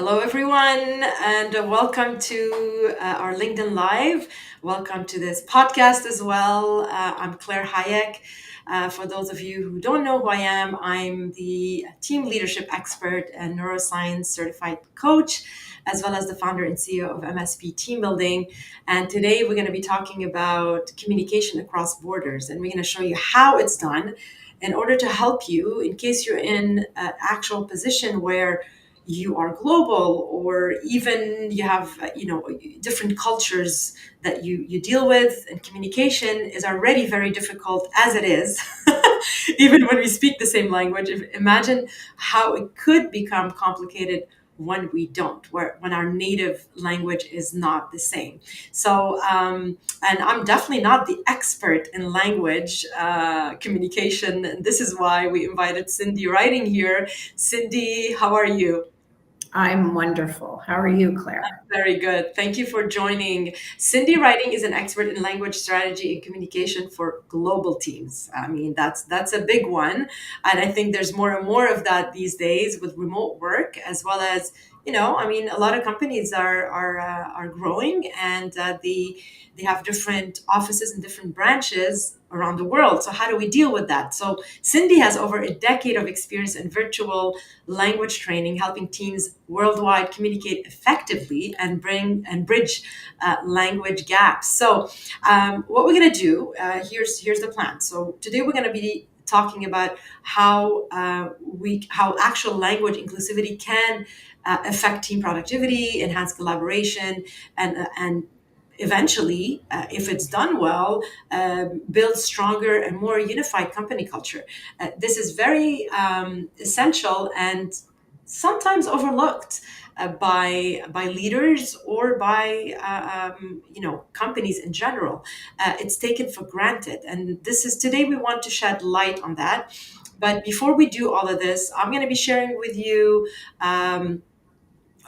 Hello, everyone, and welcome to our LinkedIn Live. Welcome to this podcast as well. I'm Claire Hayek. For those of you who don't know who I am, I'm the team leadership expert and neuroscience certified coach, as well as the founder and CEO of MSP Team Building. And today we're going to be talking about communication across borders, and we're going to show you how it's done in order to help you in case you're in an actual position where you are global or even you have different cultures that you deal with, and communication is already very difficult as it is. Even when we speak the same language, imagine how it could become complicated when we don't, when our native language is not the same. And I'm definitely not the expert in language communication, and this is why we invited Cindy Writing here. Cindy, how are you? I'm wonderful. How are you, Claire? Very good. Thank you for joining. Cindy Writing is an expert in language strategy and communication for global teams. I mean, that's a big one, and I think there's more and more of that these days with remote work, as well as I mean, a lot of companies are growing, and they have different offices and different branches around the world. So how do we deal with that? So Cindy has over a decade of experience in virtual language training, helping teams worldwide communicate effectively and bridge language gaps. What we're going to do, here's the plan. So today we're going to be talking about how actual language inclusivity can affect team productivity, enhance collaboration, and eventually, if it's done well, build stronger and more unified company culture. This is very essential and sometimes overlooked by leaders or by companies in general. It's taken for granted, and this is today we want to shed light on that. But before we do all of this, I'm going to be sharing with you.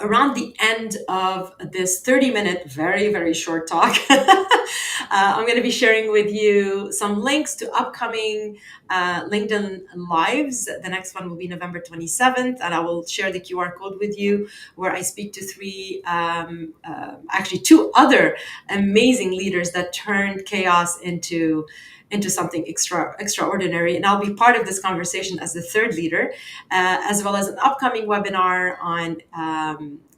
Around the end of this 30-minute, very, very short talk, I'm going to be sharing with you some links to upcoming LinkedIn Lives. The next one will be November 27th, and I will share the QR code with you where I speak to actually two other amazing leaders that turned chaos into something extraordinary. And I'll be part of this conversation as the third leader, as well as an upcoming webinar on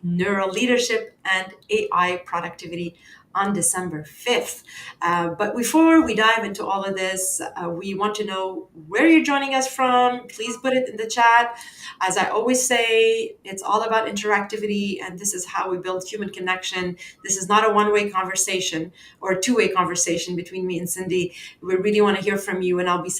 neural leadership and AI productivity on December 5th. But before we dive into all of this, we want to know where you're joining us from. Please put it in the chat. As I always say, it's all about interactivity, and this is how we build human connection. This is not a one-way conversation or a two-way conversation between me and Cindy. We really want to hear from you, and I'll be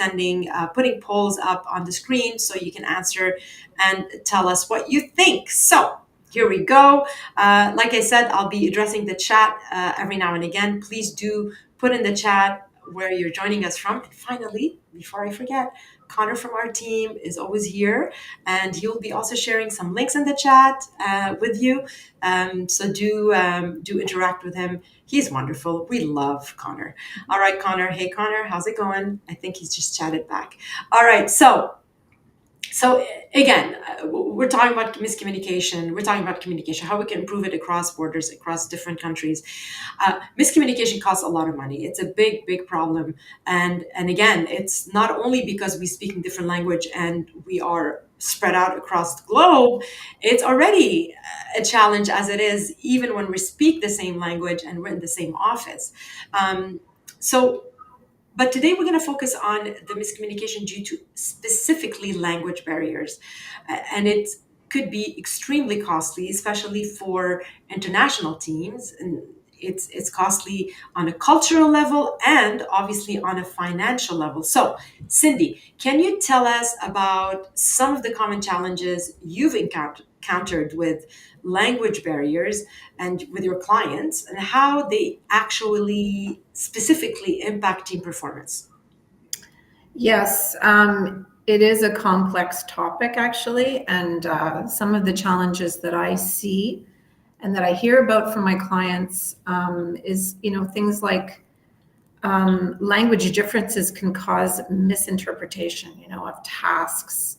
putting polls up on the screen so you can answer and tell us what you think. So here we go. Like I said, I'll be addressing the chat every now and again. Please do put in the chat where you're joining us from. And finally, before I forget, Connor from our team is always here, and he'll be also sharing some links in the chat with you. So do interact with him. He's wonderful. We love Connor. All right, Connor. Hey, Connor, how's it going? I think he's just chatted back. All right, so again, we're talking about miscommunication. We're talking about communication, how we can improve it across borders, across different countries. Miscommunication costs a lot of money. It's a big, big problem. And again, it's not only because we speak in different language and we are spread out across the globe. It's already a challenge as it is, even when we speak the same language and we're in the same office. Um, so but today we're going to focus on the miscommunication due to specifically language barriers. And it could be extremely costly, especially for international teams. And it's costly on a cultural level and obviously on a financial level. So, Cindy, can you tell us about some of the common challenges you've encountered with language barriers and with your clients, and how they actually specifically impact team performance? Yes, it is a complex topic, actually. And some of the challenges that I see and that I hear about from my clients is, things like language differences can cause misinterpretation, of tasks,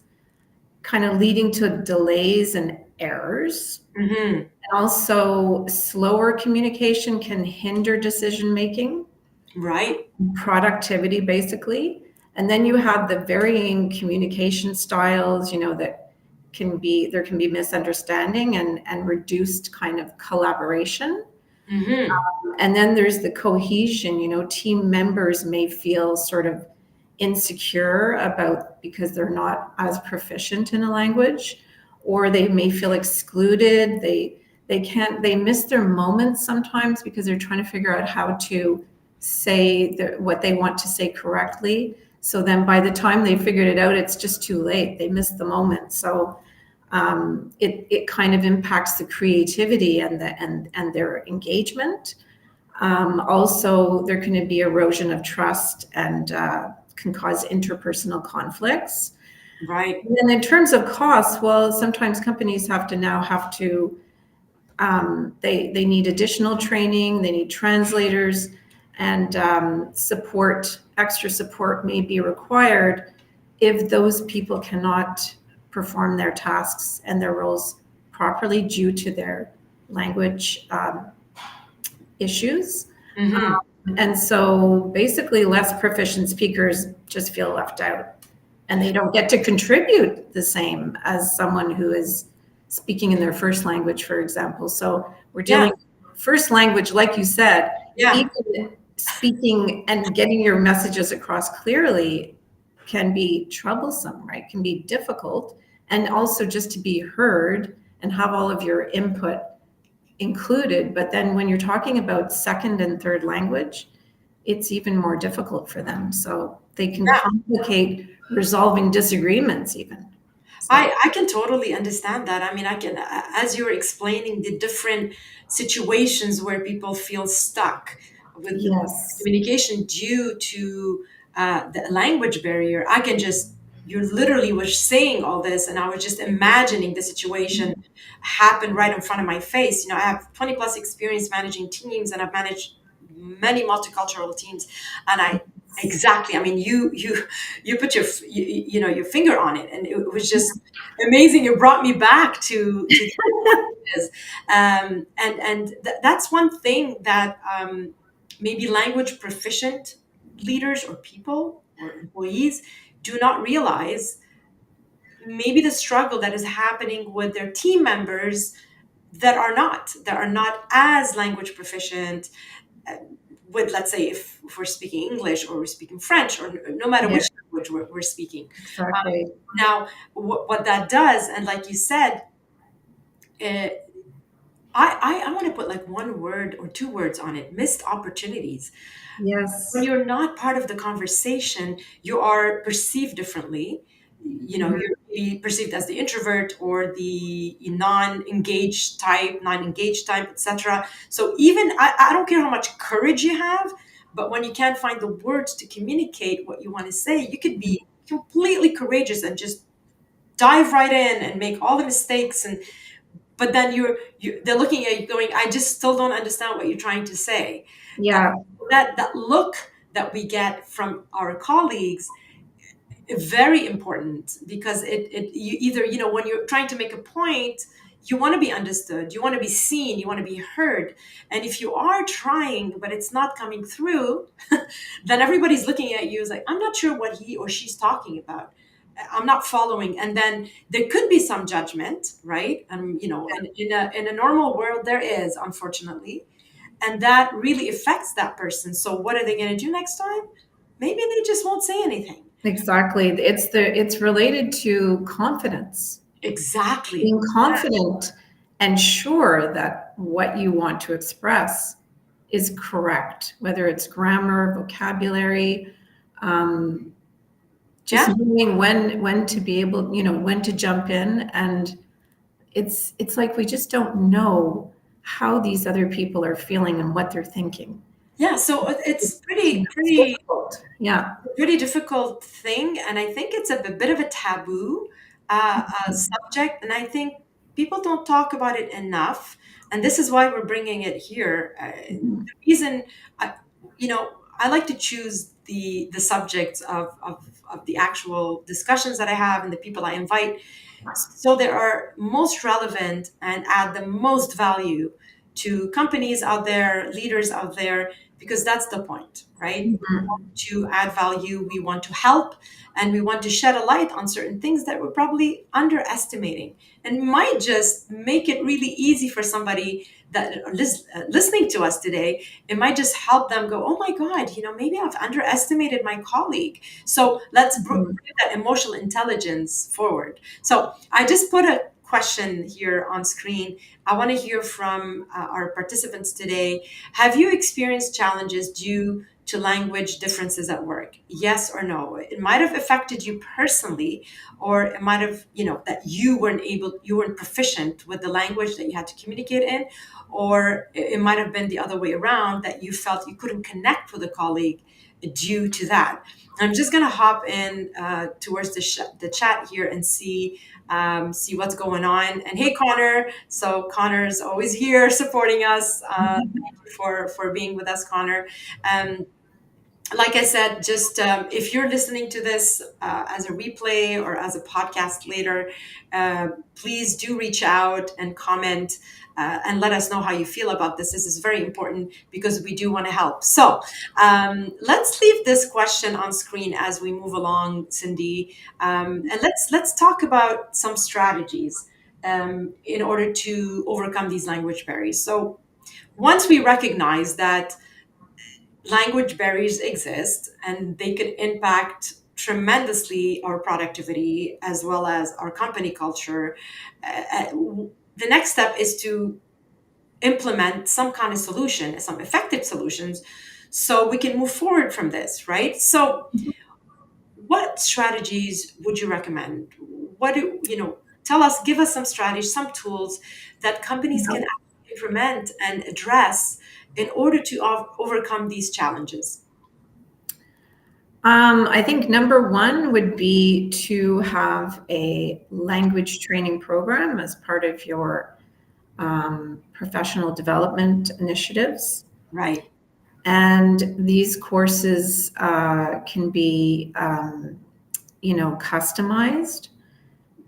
kind of leading to delays and errors. Mm-hmm. And also, slower communication can hinder decision making, Right. productivity, basically. And then you have the varying communication styles, that there can be misunderstanding and reduced kind of collaboration. Mm-hmm. And then there's the cohesion, team members may feel sort of insecure about because they're not as proficient in a language, or they may feel excluded. They miss their moments sometimes because they're trying to figure out how to say what they want to say correctly. So then by the time they figured it out, it's just too late. They missed the moment. So it kind of impacts the creativity and their engagement. Also, there can be erosion of trust and can cause interpersonal conflicts. Right. And then in terms of costs, well, sometimes companies have to they need additional training, they need translators, and extra support may be required if those people cannot perform their tasks and their roles properly due to their language issues. Mm-hmm. And so basically, less proficient speakers just feel left out and they don't get to contribute the same as someone who is speaking in their first language, for example. So we're Yeah. dealing first language, like you said, Yeah. even speaking and getting your messages across clearly can be troublesome, right? Can be difficult. And also just to be heard and have all of your input included. But then when you're talking about second and third language, it's even more difficult for them. So they can Yeah. complicate resolving disagreements even. So I can totally understand that. I mean, I can, as you're explaining the different situations where people feel stuck with the yes, communication due to the language barrier, I can just, you literally were saying all this, and I was just imagining the situation happen right in front of my face. You know, I have 20 plus experience managing teams, and I've managed many multicultural teams, and exactly, I mean, you put you know, your finger on it, and it was just amazing. It brought me back to this, and that's one thing that maybe language proficient leaders or people or employees do not realize. Maybe the struggle that is happening with their team members that are not as language proficient, uh, with, let's say, if we're speaking English or we're speaking French, or no matter yeah, which language we're speaking. exactly. Now, what that does, and like you said, uh, I want to put like one word or two words on it: missed opportunities. When Yes. you're not part of the conversation, you are perceived differently. You know, Mhm. you're maybe perceived as the introvert or the non-engaged type, etc. So even I don't care how much courage you have, but when you can't find the words to communicate what you want to say, you could be completely courageous and just dive right in and make all the mistakes, and but then they're looking at you going, I just still don't understand what you're trying to say. Uh, Yeah, that look that we get from our colleagues is very important, because it you either, you know, when you're trying to make a point, you want to be understood, you want to be seen, you want to be heard, and if you are trying but it's not coming through, then everybody's looking at you as like, I'm not sure what he or she's talking about, I'm not following, and then there could be some judgment, right? And you know, in a normal world there is, unfortunately, and that really affects that person. So what are they going to do next time? Maybe they just won't say anything. exactly. It's related to confidence. Exactly. Being confident and sure that what you want to express is correct, whether it's grammar, vocabulary, um, just Yeah. knowing when to be able, when to jump in. And it's like we just don't know how these other people are feeling and what they're thinking. Yeah. So it's It's difficult. Yeah. pretty difficult thing, and I think it's a bit of a taboo subject, and I think people don't talk about it enough, and this is why we're bringing it here. Mhm. The reason, I, you know, I like to choose the subjects of the actual discussions that I have and the people I invite, so they are most relevant and add the most value to companies out there, leaders out there, because that's the point, right? Mhm. To add value, we want to help, and we want to shed a light on certain things that we're probably underestimating, and might just make it really easy for somebody that are listening to us today. It might just help them go, oh my God, maybe I've underestimated my colleague. So let's Mhm. bring that emotional intelligence forward. So I just put a question here on screen. I want to hear from our participants today. Have you experienced challenges due to language differences at work? Yes or no? It might have affected you personally, or it might have, that you weren't proficient with the language that you had to communicate in, or it might have been the other way around, that you felt you couldn't connect with a colleague due to that. I'm just gonna hop in towards the chat here and see what's going on. And hey, Connor! So Connor's always here supporting us. Thank you for being with us, Connor. Um, like I said, just if you're listening to this as a replay or as a podcast later, please do reach out and comment and let us know how you feel about this. This is very important because we do want to help. So let's leave this question on screen as we move along, Cindy, and let's talk about some strategies in order to overcome these language barriers. So once we recognize that language barriers exist and they could impact tremendously our productivity as well as our company culture. The next step is to implement some kind of solution, some effective solutions, so we can move forward from this, right? So, what strategies would you recommend? What do you know? Tell us, give us some strategies, some tools that companies can actually implement and address in order to overcome these challenges. I think number one would be to have a language training program as part of your professional development initiatives. Right. And these courses can be, customized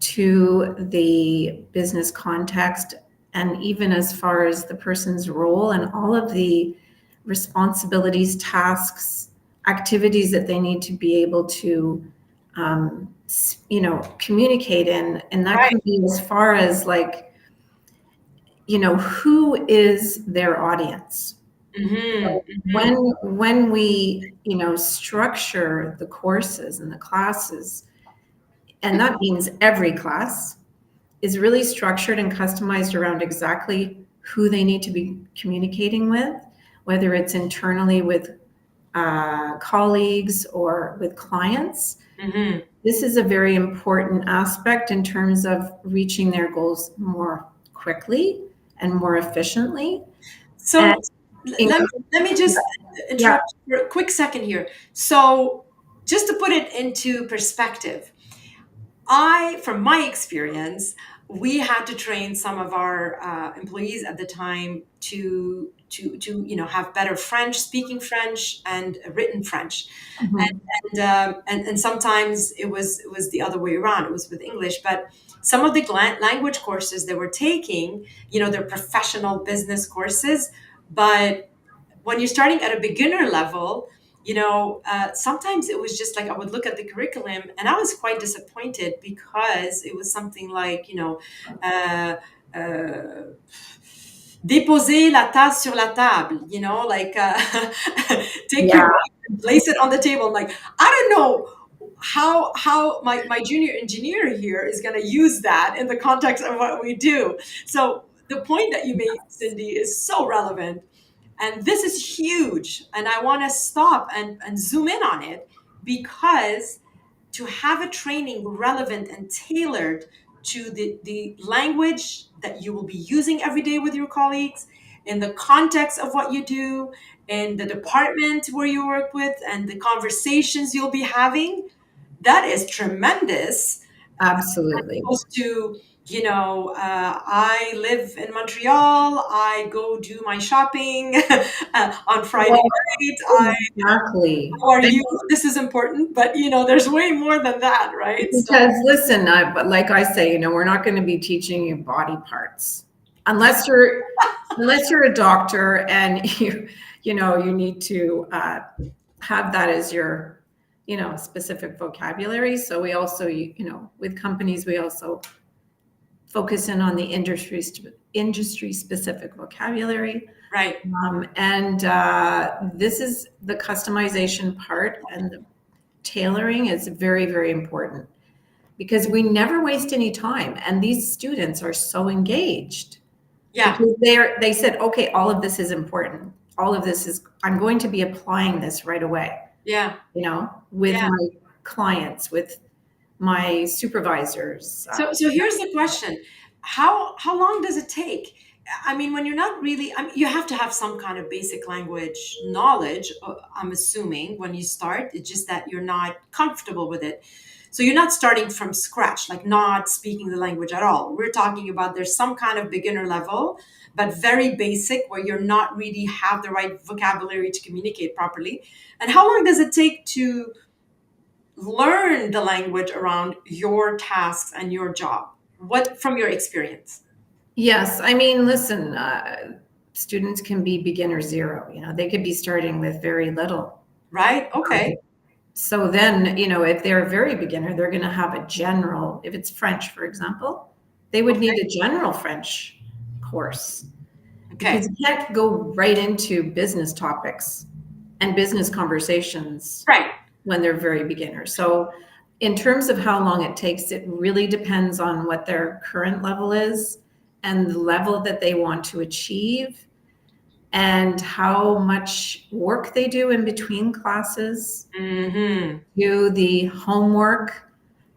to the business context, and even as far as the person's role and all of the responsibilities, tasks, activities that they need to be able to communicate in. And that Right. can be as far as like, who is their audience. Mm-hmm. when when we structure the courses and the classes, and that means every class is really structured and customized around exactly who they need to be communicating with, whether it's internally with colleagues or with clients. Mm-hmm. This is a very important aspect in terms of reaching their goals more quickly and more efficiently. And So let me just yeah. interrupt for a quick second here. So just to put it into perspective, from my experience, we had to train some of our employees at the time to have better French, speaking French and written French, Mhm. and sometimes it was the other way around. It was with English, but some of the language courses they were taking, they're professional business courses, but when you're starting at a beginner level, sometimes it was just like I would look at the curriculum and I was quite disappointed because it was something like, uh, uh, déposer la tasse sur la table, like take your Yeah, bag and place it on the table. I'm like, I don't know how my junior engineer here is going to use that in the context of what we do. So the point that you made, Cindy, is so relevant, and this is huge. And I want to stop and zoom in on it, because to have a training relevant and tailored to the language that you will be using every day with your colleagues, in the context of what you do, in the department where you work with, and the conversations you'll be having, that is tremendous, absolutely. opposed to I live in Montreal. I go do my shopping on Friday Well, night. exactly. How are you? This is important, but there's way more than that, right? So, Because listen, but like I say, we're not going to be teaching you body parts unless you're a doctor and you need to have that as your specific vocabulary. So we also with companies we also focus in on the industry specific vocabulary. right. And this is the customization part, and the tailoring is very, very important because we never waste any time. And these students are so engaged Yeah, because they said, okay, all of this is important. All of this is, I'm going to be applying this right away, yeah, with yeah. my clients, with my supervisors. So here's the question: how long does it take? I mean, when you're not really, you have to have some kind of basic language knowledge. I'm assuming when you start, it's just that you're not comfortable with it. So you're not starting from scratch, like not speaking the language at all. We're talking about there's some kind of beginner level, but very basic where you're not really have the right vocabulary to communicate properly. And how long does it take to learn the language around your tasks and your job? What from your experience? Yes, I mean, listen, students can be beginner zero. They could be starting with very little. Right? Okay. So then, if they're a very beginner, they're going to have a general, if it's French, for example, they would need Okay. a general French course because Okay. you can't go right into business topics and business conversations Right. when they're very beginners. So, in terms of how long it takes, it really depends on what their current level is and the level that they want to achieve and how much work they do in between classes, Mm-hmm. do the homework.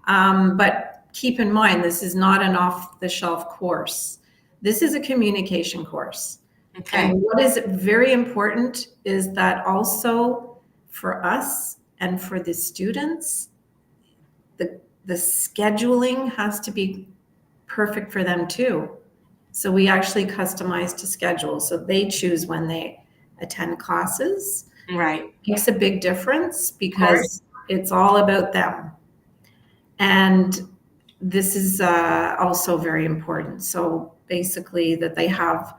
But keep in mind, this is not an off the shelf course. This is a communication course. Okay. And what is very important is that also for us and for the students, the scheduling has to be perfect for them too. So we actually customize to schedule. So they choose when they attend classes. Right. Of Makes a big difference course. because it's all about them. And this is also very important. So basically, that they have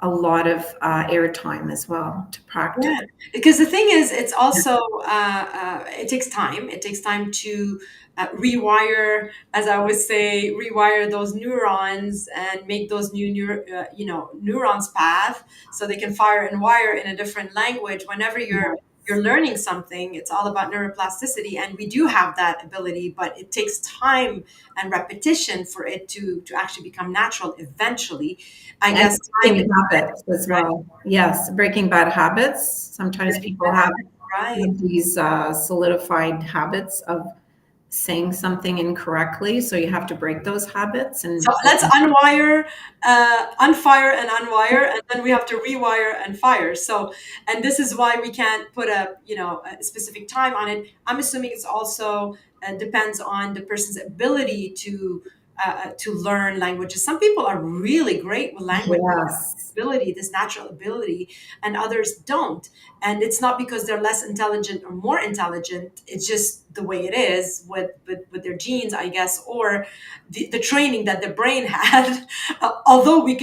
a lot of airtime as well to practice. Yeah, because the thing is, it's also it takes time. It takes time to rewire, as I always say, rewire those neurons and make those neurons path so they can fire and wire in a different language. Whenever you're learning something, it's all about neuroplasticity, and we do have that ability, but it takes time and repetition for it to actually become natural. Eventually, I And guess time breaking is habits as right. well. Yes, breaking bad habits. Sometimes people have Right. these solidified habits of saying something incorrectly. So you have to break those habits. So And let's unfire and unwire, and then we have to rewire and fire. So, and this is why we can't put a specific time on it. I'm assuming it's also depends on the person's ability to learn languages. Some people are really great with language yes, ability, this natural ability, and others don't. And it's not because they're less intelligent or more intelligent. It's just the way it is with their genes, I guess, or the training that the brain had. Although we're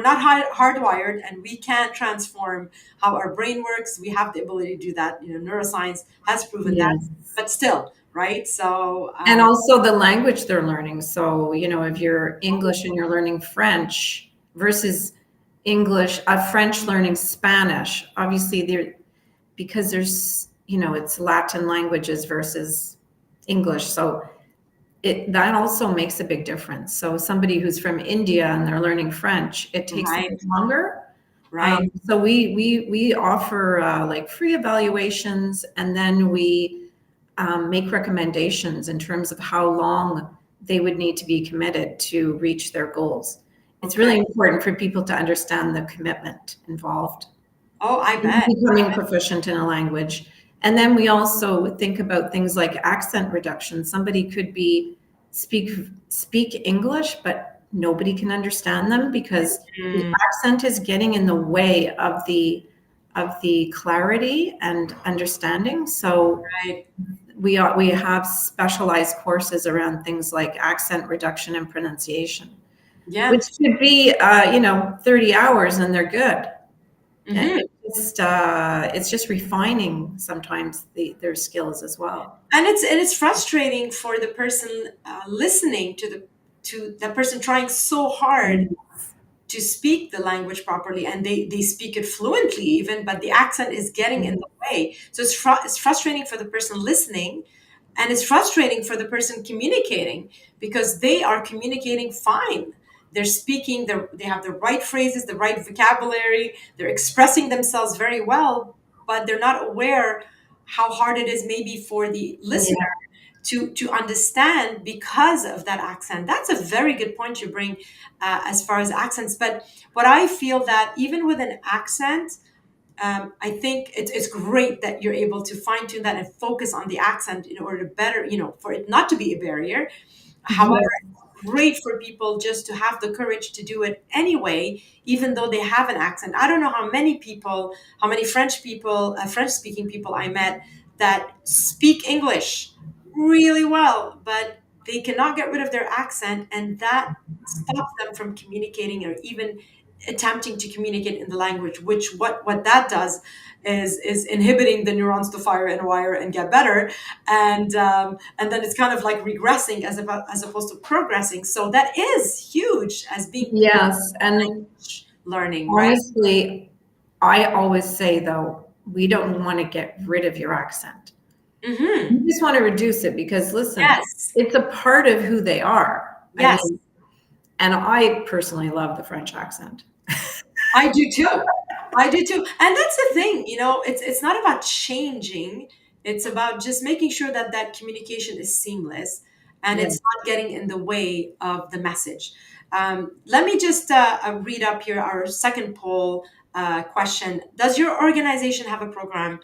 not hardwired, and we can transform how our brain works. We have the ability to do that. Neuroscience has proven that, yes. but still, right? So, And also the language they're learning. So, if you're English and you're learning French versus English, a French learning Spanish, obviously because there's, it's Latin languages versus English. So that also makes a big difference. So somebody who's from India and they're learning French, it takes a right, bit longer. right. So we offer like free evaluations, and then we make recommendations in terms of how long they would need to be committed to reach their goals. It's Okay. really important for people to understand the commitment involved Oh, I in bet. becoming proficient in a language. And then we also think about things like accent reduction. Somebody could be speak speak English, but nobody can understand them because the Mm, accent is getting in the way of the clarity and understanding. So right. we have specialized courses around things like accent reduction and pronunciation, Yeah. which could be 30 hours and they're good. And Hmm. it's just refining sometimes their skills as well. And it's frustrating for the person listening to the person trying so hard to speak the language properly, and they speak it fluently even, but the accent is getting in the way. So it's frustrating for the person listening, and it's frustrating for the person communicating, because they are communicating fine. They're speaking, they have the right phrases, the right vocabulary, they're expressing themselves very well, but they're not aware how hard it is maybe for the listener Yeah. to understand because of that accent. That's a very good point you bring as far as accents. But what I feel that even with an accent, I think it's great that you're able to fine tune that and focus on the accent in order to better, for it not to be a barrier. However, Yeah. it's great for people just to have the courage to do it anyway, even though they have an accent. I don't know how many people, how many French people, French speaking people I met that speak English really well, but they cannot get rid of their accent, and that stops them from communicating or even attempting to communicate in the language, which what that does is inhibiting the neurons to fire and wire and get better, and then it's kind of like regressing as opposed to progressing. So that is huge as being Yes, and language learning, right? honestly, I always say though, we don't want to get rid of your accent. Mm-hmm. You just want to reduce it because listen, Yes. it's a part of who they are. I Yes. mean, and I personally love the French accent. I do too. I do too. And that's the thing, it's not about changing. It's about just making sure that that communication is seamless and Yeah. it's not getting in the way of the message. Let me just read up here our second poll question. Does your organization have a program,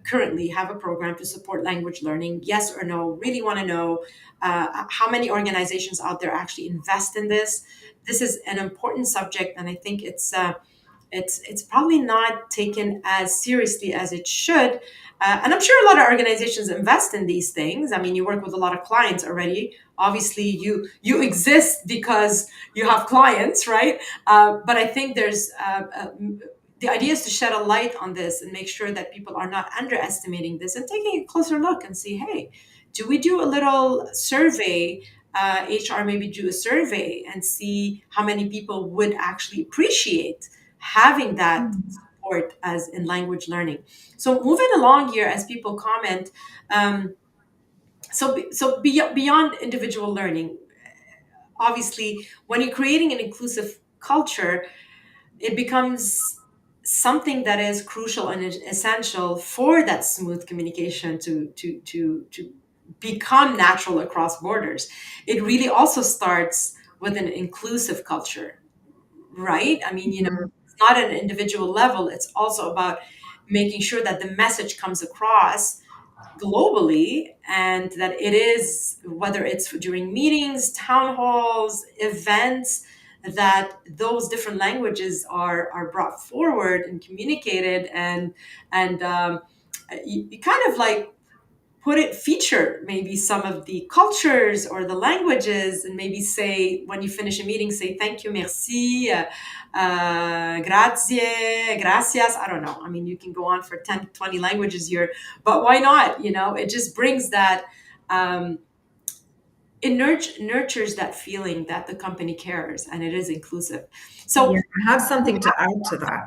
currently have a program to support language learning? Yes or no? Really want to know how many organizations out there actually invest in this. This is an important subject, and I think it's probably not taken as seriously as it should. And I'm sure a lot of organizations invest in these things. I mean, you work with a lot of clients already. Obviously, you exist because you have clients, right? But I think there's the idea is to shed a light on this and make sure that people are not underestimating this and taking a closer look and see, hey, do we do a little survey? HR maybe do a survey and see how many people would actually appreciate having that support as in language learning. So moving along here as people comment, beyond individual learning, obviously when you're creating an inclusive culture, it becomes something that is crucial and is essential for that smooth communication to become natural across borders. It really also starts with an inclusive culture, right? I mean, Mhm. it's not at an individual level, it's also about making sure that the message comes across globally, and that it is, whether it's during meetings, town halls, events, that those different languages are brought forward and communicated, and you kind of like put it feature maybe some of the cultures or the languages, and maybe say when you finish a meeting, say thank you, merci, grazie, gracias. I don't know, I mean, you can go on for 10 20 languages here, but why not? It just brings that, it nurtures that feeling that the company cares and it is inclusive. Yeah, So I have something to add to that.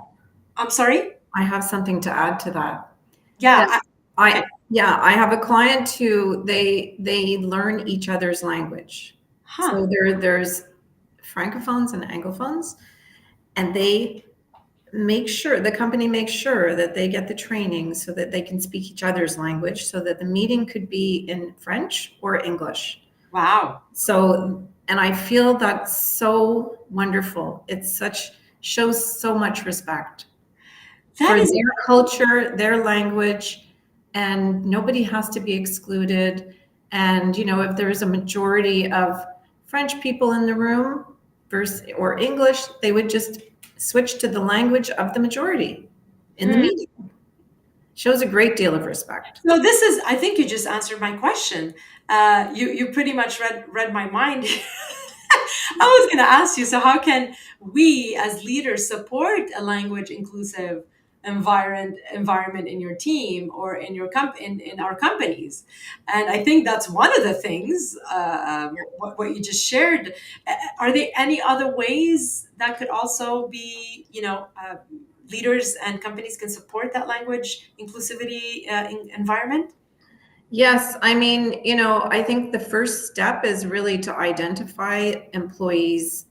I'm sorry. I have something to add to that. Yeah. That Okay. yeah, I have a client who they learn each other's language. Huh. So there's francophones and anglophones, and the company makes sure that they get the training so that they can speak each other's language, so that the meeting could be in French or English. Wow. So, and I feel that's so wonderful. Shows so much respect That for is their culture, their language, and nobody has to be excluded. And, if there's a majority of French people in the room versus or English, they would just switch to the language of the majority in the Hmm. meeting. Shows a great deal of respect. So this is, I think you just answered my question. You pretty much read my mind. I was going to ask you, so how can we as leaders support a language inclusive environment in your team or in your in our companies? And I think that's one of the things, what you just shared. Are there any other ways that could also be, leaders and companies can support that language inclusivity environment? Yes, I mean, I think the first step is really to identify employees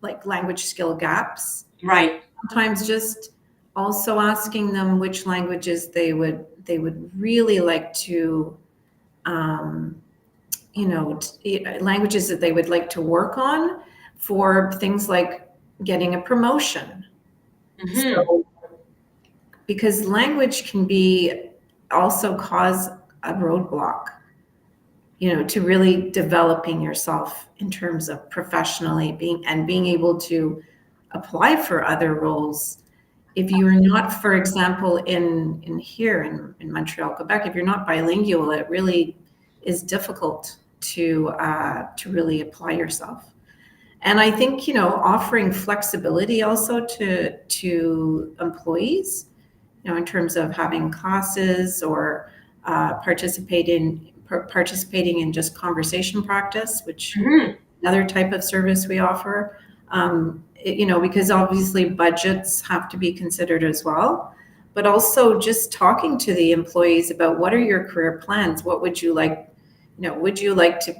like language skill gaps. Right. Sometimes just also asking them which languages they would really like to um, languages that they would like to work on for things like getting a promotion. Hmm. So, because language can be also cause a roadblock, to really developing yourself in terms of professionally being able to apply for other roles. If you're not, for example, in here in Montreal, Quebec, if you're not bilingual, it really is difficult to really apply yourself. And I think, offering flexibility also to employees, in terms of having classes or participating in just conversation practice, which Hmm. another type of service we offer. Because obviously budgets have to be considered as well, but also just talking to the employees about what are your career plans, what would you like, would you like to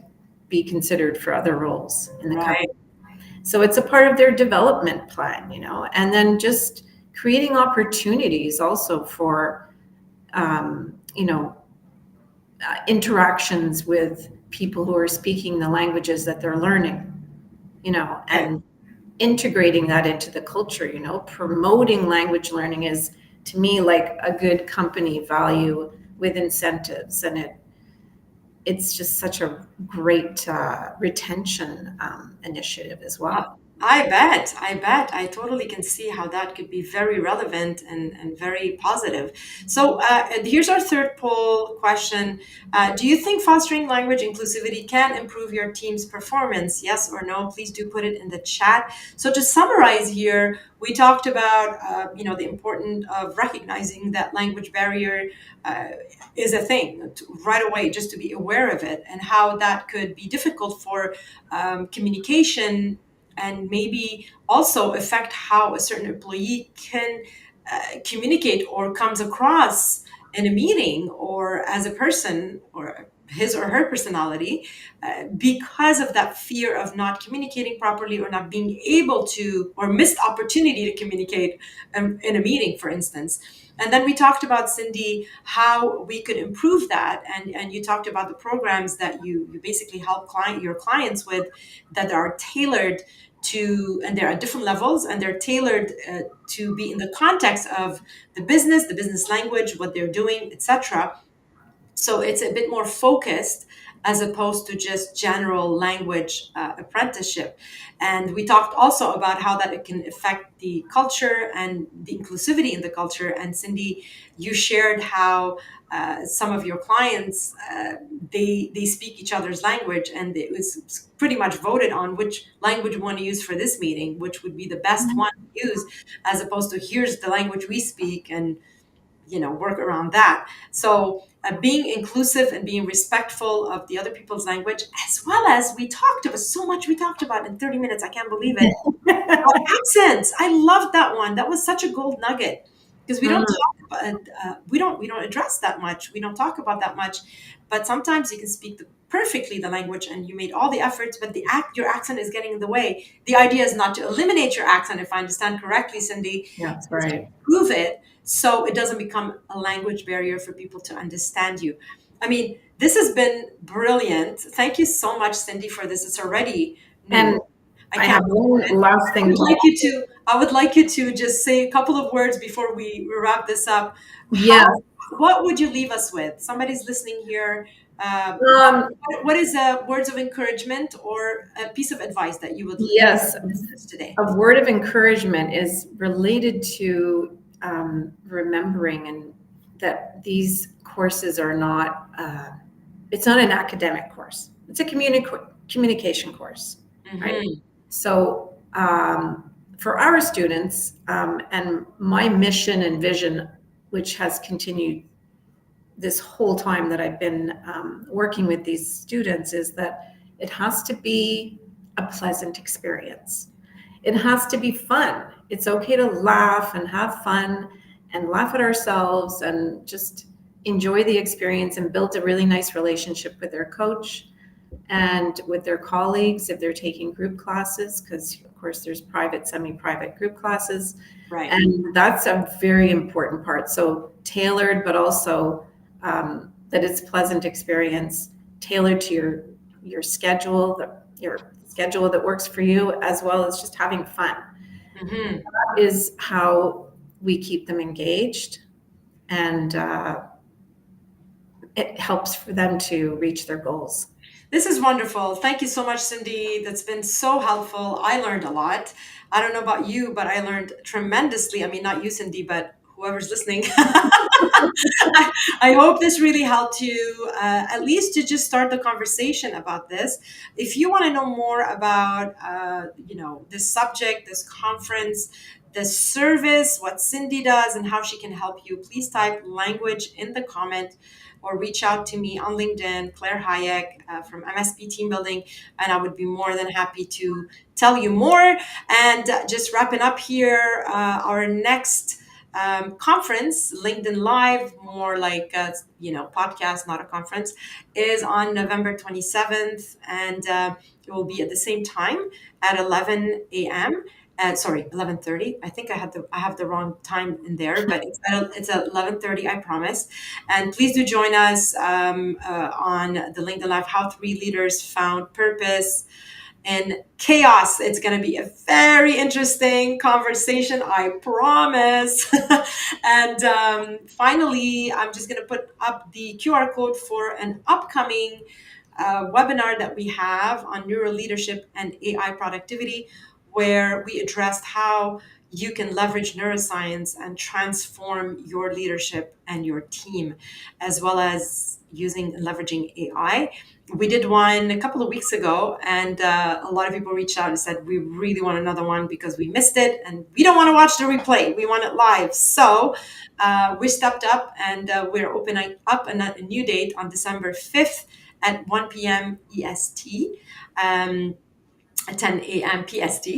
be considered for other roles in the company? Right. So it's a part of their development plan, and then just creating opportunities also for, um, you know, interactions with people who are speaking the languages that they're learning, Okay. and integrating that into the culture, promoting language learning is to me like a good company value with incentives. And it's just such a great retention initiative as Uh, well. I bet. I bet. I totally can see how that could be very relevant and very positive. So here's our third poll question. Do you think fostering language inclusivity can improve your team's performance? Yes or no? Please do put it in the chat. So to summarize here, we talked about, the importance of recognizing that language barrier uh, is a thing right away, just to be aware of it and how that could be difficult for communication and maybe also affect how a certain employee can communicate or comes across in a meeting or as a person or his or her personality because of that fear of not communicating properly or not being able to or missed opportunity to communicate in a meeting, for instance. And then we talked about, Cindy, how we could improve that, and you talked about the programs that you basically help your clients with that are tailored to, and they're at different levels, and they're tailored to be in the context of the business language, what they're doing, etc. So it's a bit more focused as opposed to just general language apprenticeship. And we talked also about how that it can affect the culture and the inclusivity in the culture. And Cindy, you shared how some of your clients they speak each other's language, and it was pretty much voted on which language we want to use for this meeting, which would be the best one to use, as opposed to here's the language we speak and work around that. So being inclusive and being respectful of the other people's language, as well as we talked about so much, we talked about in 30 minutes, I can't believe it, about accents. I loved that one. That was such a gold nugget because we don't Mm. talk about, we don't address that much, we don't talk about that much. But sometimes you can speak perfectly the language and you made all the efforts, but your accent is getting in the way. The idea is not to eliminate your accent, if I understand correctly, Cindy, Yeah, is to right. improve it so it doesn't become a language barrier for people to understand you. I mean, this has been brilliant. Thank you so much, Cindy, for this. It's already noon. And I I can't have believe one it. last I thing would to like you to I would like you to just say a couple of words before we wrap this up. Yeah. What would you leave us with? Somebody's listening here. Um, What is words of encouragement or a piece of advice that you would leave yes, listeners today? a word of encouragement is related to remembering and that these courses are not. It's not an academic course. It's a communication course, right? Mm-hmm. So for our students, and my mission and vision, which has continued this whole time that I've been working with these students, is that it has to be a pleasant experience. It has to be fun. It's okay to laugh and have fun and laugh at ourselves and just enjoy the experience and build a really nice relationship with their coach and with their colleagues if they're taking group classes, because of course there's private, semi-private group classes. Right. And that's a very important part. So tailored, but also that it's pleasant experience, tailored to your schedule, your schedule that works for you, as well as just having fun. Mm-hmm. That is how we keep them engaged, and it helps for them to reach their goals. This is wonderful. Thank you so much, Cindy. That's been so helpful. I learned a lot. I don't know about you, but I learned tremendously. I mean, not you, Cindy, but whoever's listening. I hope this really helped you, at least to just start the conversation about this. If you want to know more about, this subject, this conference, this service, what Cindy does, and how she can help you, please type language in the comment or reach out to me on LinkedIn, Claire Hayek from MSP Team Building, and I would be more than happy to tell you more. And just wrapping up here, our next conference, LinkedIn Live, more like podcast, not a conference, is on November 27th, and it will be at the same time at 11 a.m. Sorry, 11:30. I think I have the wrong time in there, but it's at 11:30. I promise. And please do join us on the LinkedIn Live. How three leaders found purpose in chaos. It's going to be a very interesting conversation, I promise. And finally, I'm just going to put up the QR code for an upcoming webinar that we have on neural leadership and AI productivity, where we addressed how you can leverage neuroscience and transform your leadership and your team, as well as using and leveraging AI. We did one a couple of weeks ago, and a lot of people reached out and said, we really want another one because we missed it and we don't want to watch the replay. We want it live. So we stepped up, and we're opening up a new date on December 5th at 1 p.m. EST. At 10 a.m. PST,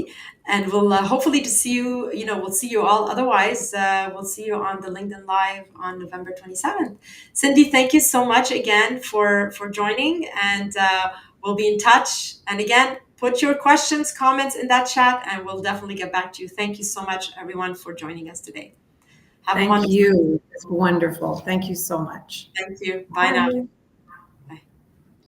and we'll hopefully to see you. We'll see you all. Otherwise, we'll see you on the LinkedIn Live on November 27th. Cindy, thank you so much again for joining, and we'll be in touch. And again, put your questions, comments in that chat, and we'll definitely get back to you. Thank you so much, everyone, for joining us today. Have a Thank wonderful. you. It's wonderful. Thank you so much. Thank you. Bye now.